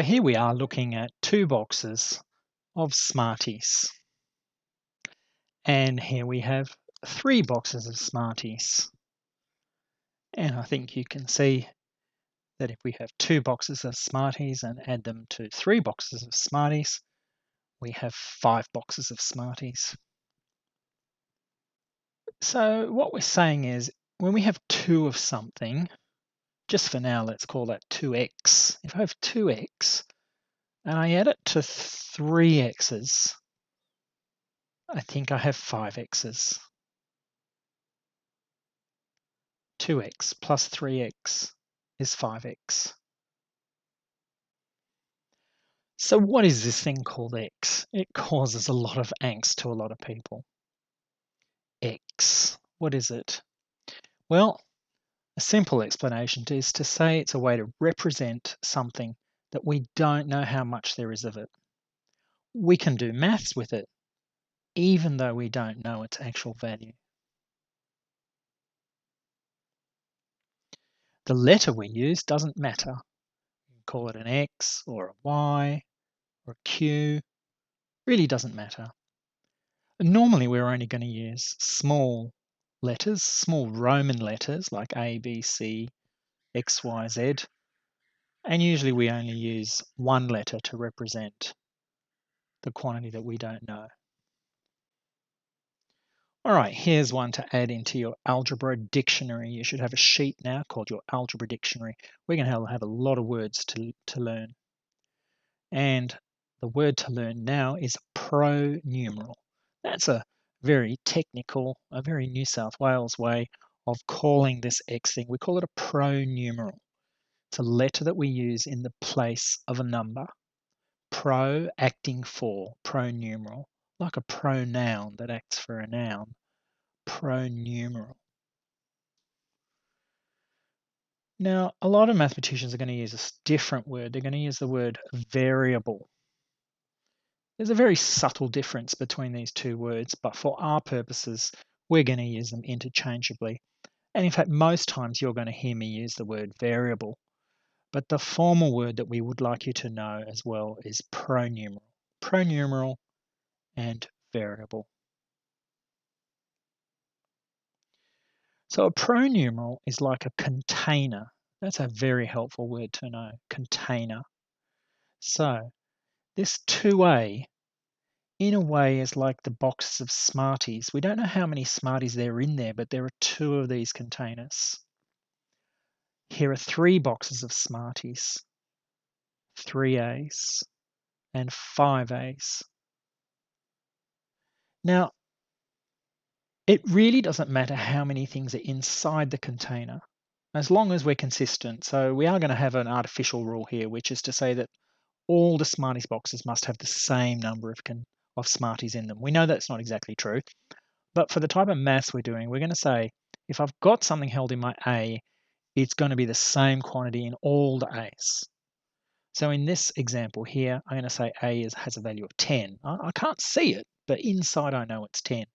here we are looking at two boxes of Smarties. And here we have three boxes of Smarties. And I think you can see that if we have two boxes of Smarties and add them to three boxes of Smarties, we have five boxes of Smarties. So what we're saying is when we have two of something, just for now, let's call that 2x. If I have 2x and I add it to 3x's, I think I have 5x's. 2x plus 3x is 5x. So what is this thing called x? It causes a lot of angst to a lot of people. X, what is it? Well, a simple explanation is to say it's a way to represent something that we don't know how much there is of it. We can do maths with it, even though we don't know its actual value. The letter we use doesn't matter. You can call it an X or a Y or a Q. Really doesn't matter. Normally we're only going to use small letters, small Roman letters like A, B, C, X, Y, Z. And usually we only use one letter to represent the quantity that we don't know. All right, here's one to add into your algebra dictionary. You should have a sheet now called your algebra dictionary. We're going to have a lot of words to learn. And the word to learn now is pronumeral. That's a very technical, a very New South Wales way of calling this X thing. We call it a pronumeral. It's a letter that we use in the place of a number. Pro acting for, pronumeral, like a pronoun that acts for a noun. Pronumeral. Now, a lot of mathematicians are going to use a different word. They're going to use the word variable. There's a very subtle difference between these two words, but for our purposes, we're going to use them interchangeably. And in fact, most times you're going to hear me use the word variable. But the formal word that we would like you to know as well is pronumeral. Pronumeral and variable. So a pronumeral is like a container. That's a very helpful word to know, container. So this 2a, in a way, is like the boxes of Smarties. We don't know how many Smarties there are in there, but there are two of these containers. Here are three boxes of Smarties, 3a's and 5a's. Now, it really doesn't matter how many things are inside the container, as long as we're consistent. So we are going to have an artificial rule here, which is to say that all the Smarties boxes must have the same number of Smarties in them. We know that's not exactly true, but for the type of maths we're doing, we're going to say if I've got something held in my A, it's going to be the same quantity in all the A's. So in this example here, I'm going to say A has a value of 10. I can't see it, but inside I know it's 10.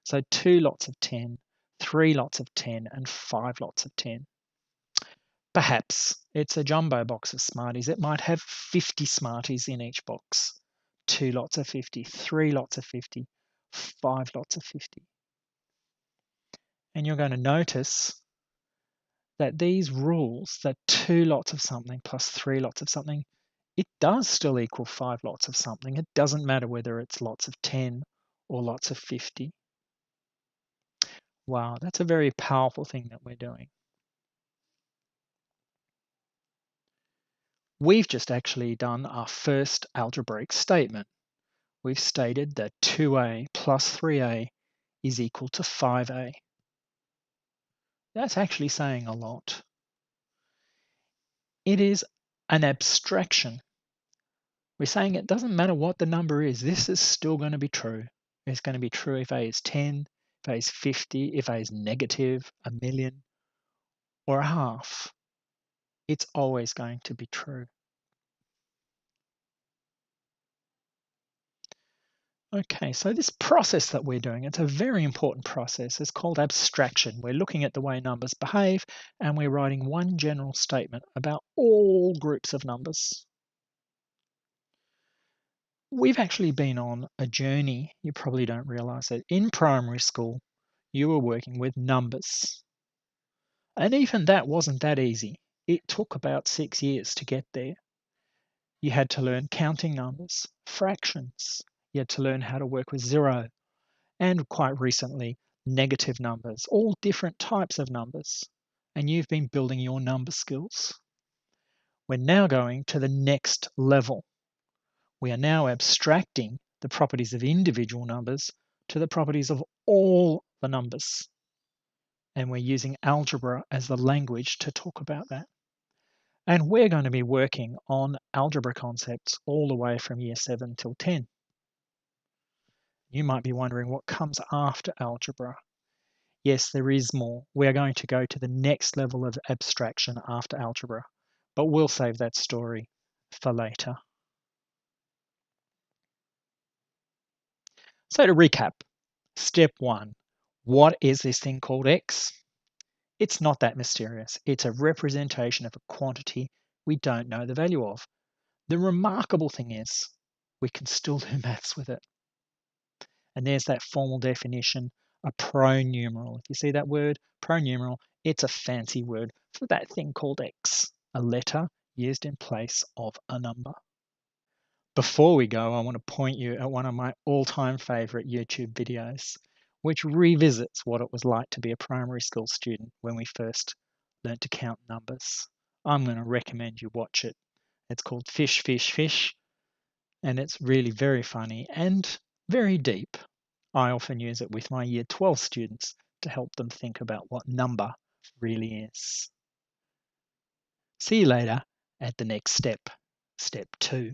So 2 lots of 10, 3 lots of 10, and 5 lots of 10. Perhaps it's a jumbo box of Smarties. It might have 50 Smarties in each box. 2 lots of 50, 3 lots of 50, 5 lots of 50. And you're going to notice that these rules, that 2 lots of something plus 3 lots of something, it does still equal 5 lots of something. It doesn't matter whether it's lots of 10 or lots of 50. Wow, that's a very powerful thing that we're doing. We've just actually done our first algebraic statement. We've stated that 2a plus 3a is equal to 5a. That's actually saying a lot. It is an abstraction. We're saying it doesn't matter what the number is, this is still going to be true. It's going to be true if a is 10, if a is 50, if a is negative, a million, or a half. It's always going to be true. Okay, so this process that we're doing, it's a very important process. It's called abstraction. We're looking at the way numbers behave, and we're writing one general statement about all groups of numbers. We've actually been on a journey. You probably don't realize it. In primary school, you were working with numbers. And even that wasn't that easy. It took about 6 years to get there. You had to learn counting numbers, fractions. You had to learn how to work with zero, and quite recently, negative numbers, all different types of numbers. And you've been building your number skills. We're now going to the next level. We are now abstracting the properties of individual numbers to the properties of all the numbers. And we're using algebra as the language to talk about that. And we're going to be working on algebra concepts all the way from year 7 till 10. You might be wondering what comes after algebra. Yes, there is more. We're going to go to the next level of abstraction after algebra, but we'll save that story for later. So to recap, step 1, what is this thing called x? It's not that mysterious. It's a representation of a quantity we don't know the value of. The remarkable thing is we can still do maths with it. And there's that formal definition, a pronumeral. If you see that word, pronumeral, it's a fancy word for that thing called x, a letter used in place of a number. Before we go, I want to point you at one of my all-time favorite YouTube videos, which revisits what it was like to be a primary school student when we first learned to count numbers. I'm going to recommend you watch it. It's called Fish, Fish, Fish, and it's really very funny and very deep. I often use it with my year 12 students to help them think about what number really is. See you later at the next step, step 2.